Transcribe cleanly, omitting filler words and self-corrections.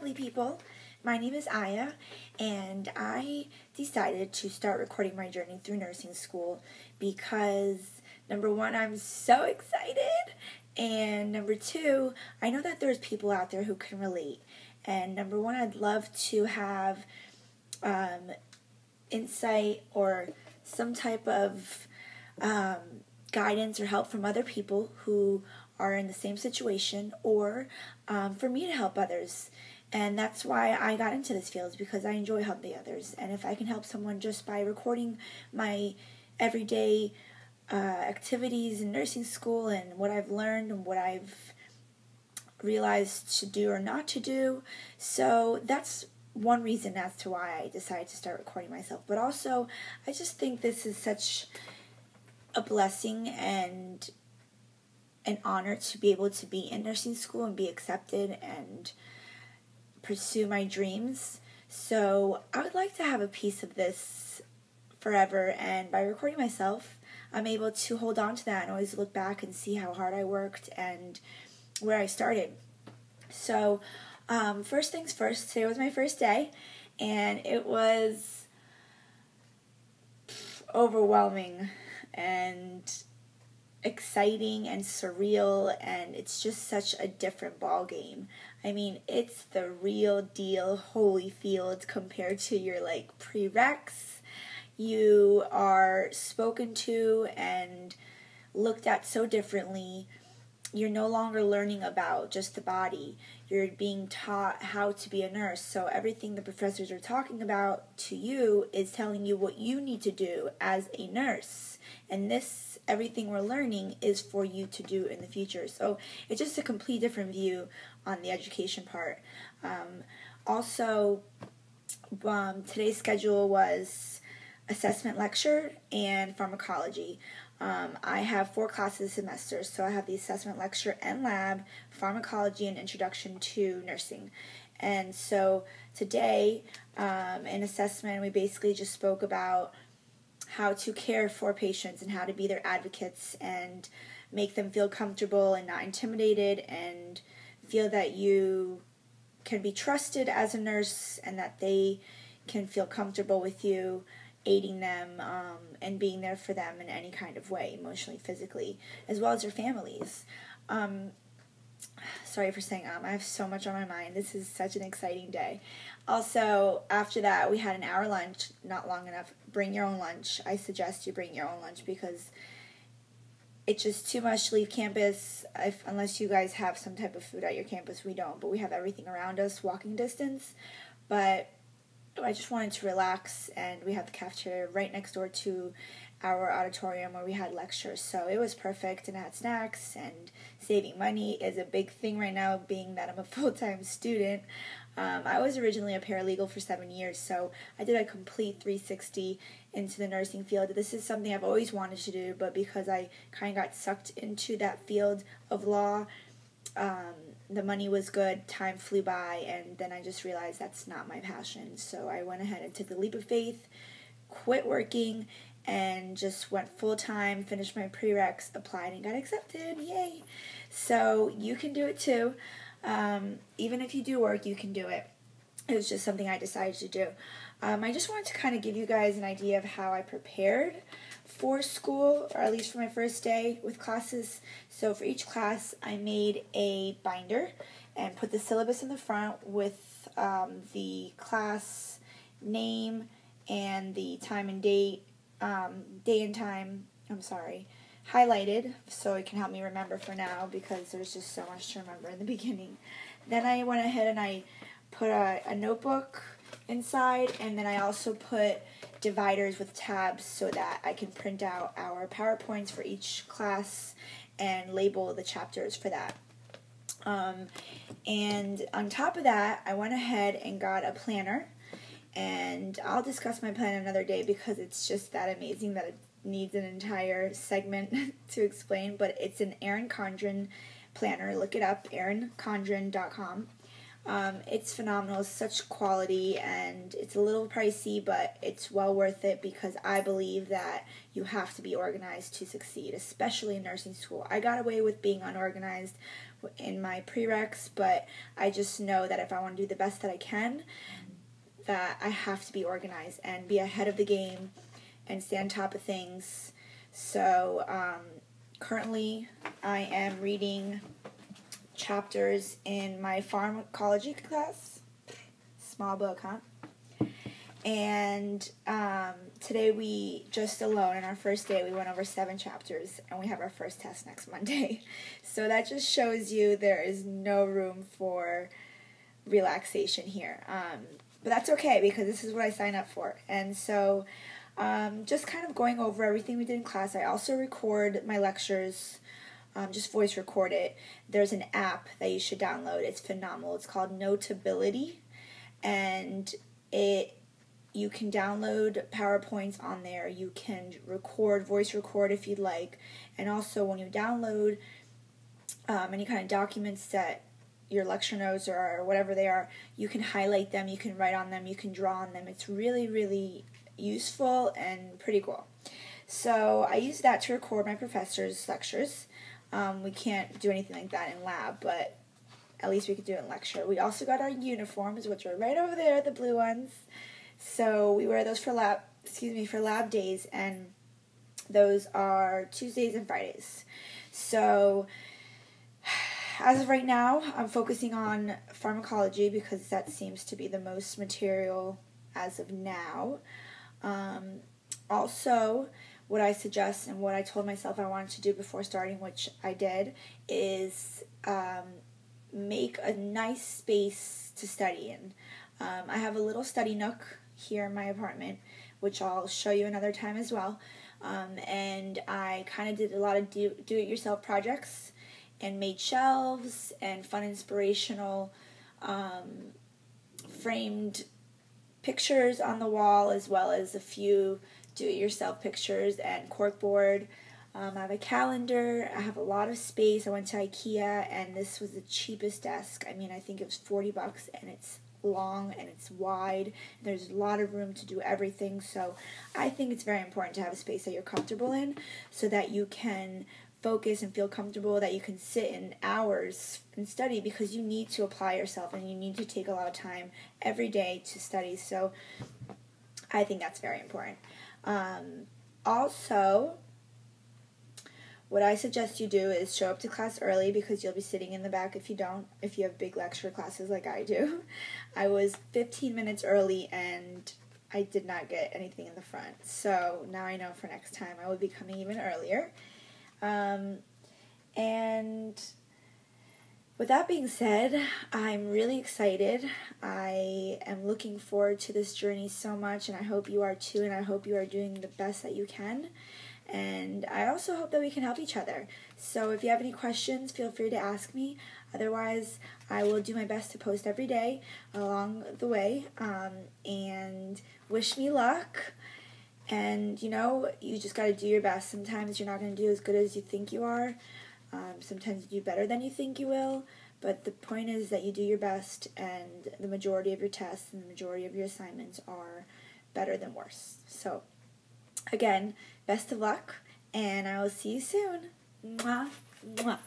lovely people. My name is Aya, and I decided to start recording my journey through nursing school because, number one, I'm so excited, and number two, I know that there's people out there who can relate. And number one, I'd love to have insight or some type of guidance or help from other people who are in the same situation, or for me to help others. And that's why I got into this field, because I enjoy helping others. And if I can help someone just by recording my everyday activities in nursing school and what I've learned and what I've realized to do or not to do, so that's one reason as to why I decided to start recording myself. But also, I just think this is such a blessing and an honor to be able to be in nursing school and be accepted and pursue my dreams. So I would like to have a piece of this forever, and by recording myself, I'm able to hold on to that and always look back and see how hard I worked and where I started. So first things first, today was my first day, and it was overwhelming and exciting and surreal, and it's just such a different ball game. I mean, it's the real deal Holyfield compared to your prereqs. You are spoken to and looked at so differently. You're no longer learning about just the body. You're being taught how to be a nurse. So everything the professors are talking about to you is telling you what you need to do as a nurse. And everything we're learning is for you to do in the future. So it's just a complete different view on the education part. Also, today's schedule was assessment lecture and pharmacology. I have 4 classes a semester, so I have the assessment lecture and lab, pharmacology, and introduction to nursing. And so today, in assessment, we basically just spoke about how to care for patients and how to be their advocates and make them feel comfortable and not intimidated and feel that you can be trusted as a nurse and that they can feel comfortable with you, aiding them and being there for them in any kind of way, emotionally, physically, as well as their families. Sorry for saying I have so much on my mind. This is such an exciting day. Also, after that, we had an hour lunch, not long enough. Bring your own lunch. I suggest you bring your own lunch because it's just too much to leave campus unless you guys have some type of food at your campus. We don't, but we have everything around us, walking distance. But I just wanted to relax, and we have the cafeteria right next door to our auditorium where we had lectures, so it was perfect, and I had snacks, and saving money is a big thing right now, being that I'm a full-time student. I was originally a paralegal for 7 years, so I did a complete 360 into the nursing field. This is something I've always wanted to do, but because I kind of got sucked into that field of law, the money was good, time flew by, and then I just realized that's not my passion. So I went ahead and took the leap of faith, quit working, and just went full-time, finished my prereqs, applied, and got accepted. Yay! So you can do it too. Even if you do work, you can do it. It was just something I decided to do. I just wanted to kind of give you guys an idea of how I prepared for school, or at least for my first day with classes. So for each class, I made a binder and put the syllabus in the front with the class name and the time and date, day and time, highlighted so it can help me remember for now, because there's just so much to remember in the beginning. Then I went ahead and I put a notebook inside, and then I also put dividers with tabs so that I can print out our PowerPoints for each class and label the chapters for that. And on top of that, I went ahead and got a planner, and I'll discuss my plan another day because it's just that amazing that it needs an entire segment to explain, but it's an Erin Condren planner. Look it up, erincondren.com. It's phenomenal, such quality, and it's a little pricey, but it's well worth it because I believe that you have to be organized to succeed, especially in nursing school. I got away with being unorganized in my prereqs, but I just know that if I want to do the best that I can, that I have to be organized and be ahead of the game and stay on top of things. So currently I am reading chapters in my pharmacology class. Small book, huh? And today we, just alone in our first day, we went over 7 chapters, and we have our first test next Monday. So that just shows you there is no room for relaxation here. But that's okay, because this is what I signed up for. And so just kind of going over everything we did in class. I also record my lectures, just voice record it. There's an app that you should download. It's phenomenal. It's called Notability, and you can download PowerPoints on there. You can voice record if you'd like. And also when you download any kind of documents that your lecture notes or whatever they are, you can highlight them, you can write on them, you can draw on them. It's really, really useful and pretty cool. So I use that to record my professor's lectures. We can't do anything like that in lab, but at least we could do it in lecture. We also got our uniforms, which are right over there, the blue ones. So we wear those for lab days, and those are Tuesdays and Fridays. So as of right now, I'm focusing on pharmacology because that seems to be the most material as of now. Also, what I suggest and what I told myself I wanted to do before starting, which I did, is make a nice space to study in. I have a little study nook here in my apartment, which I'll show you another time as well. And I kind of did a lot of do-it-yourself projects and made shelves and fun, inspirational framed pictures on the wall, as well as a few do-it-yourself pictures and corkboard. I have a calendar. I have a lot of space. I went to IKEA, and this was the cheapest desk. I mean, I think it was $40, and it's long and it's wide. There's a lot of room to do everything. So I think it's very important to have a space that you're comfortable in, so that you can focus and feel comfortable, that you can sit in hours and study, because you need to apply yourself and you need to take a lot of time every day to study. So I think that's very important. Also, what I suggest you do is show up to class early, because you'll be sitting in the back if you have big lecture classes like I do. I was 15 minutes early and I did not get anything in the front. So now I know for next time I will be coming even earlier. And with that being said, I'm really excited. I am looking forward to this journey so much, and I hope you are too, and I hope you are doing the best that you can. And I also hope that we can help each other. So if you have any questions, feel free to ask me. Otherwise, I will do my best to post every day along the way. And wish me luck. And, you just got to do your best. Sometimes you're not going to do as good as you think you are. Sometimes you do better than you think you will. But the point is that you do your best, and the majority of your tests and the majority of your assignments are better than worse. So, again, best of luck, and I will see you soon. Mwah, mwah.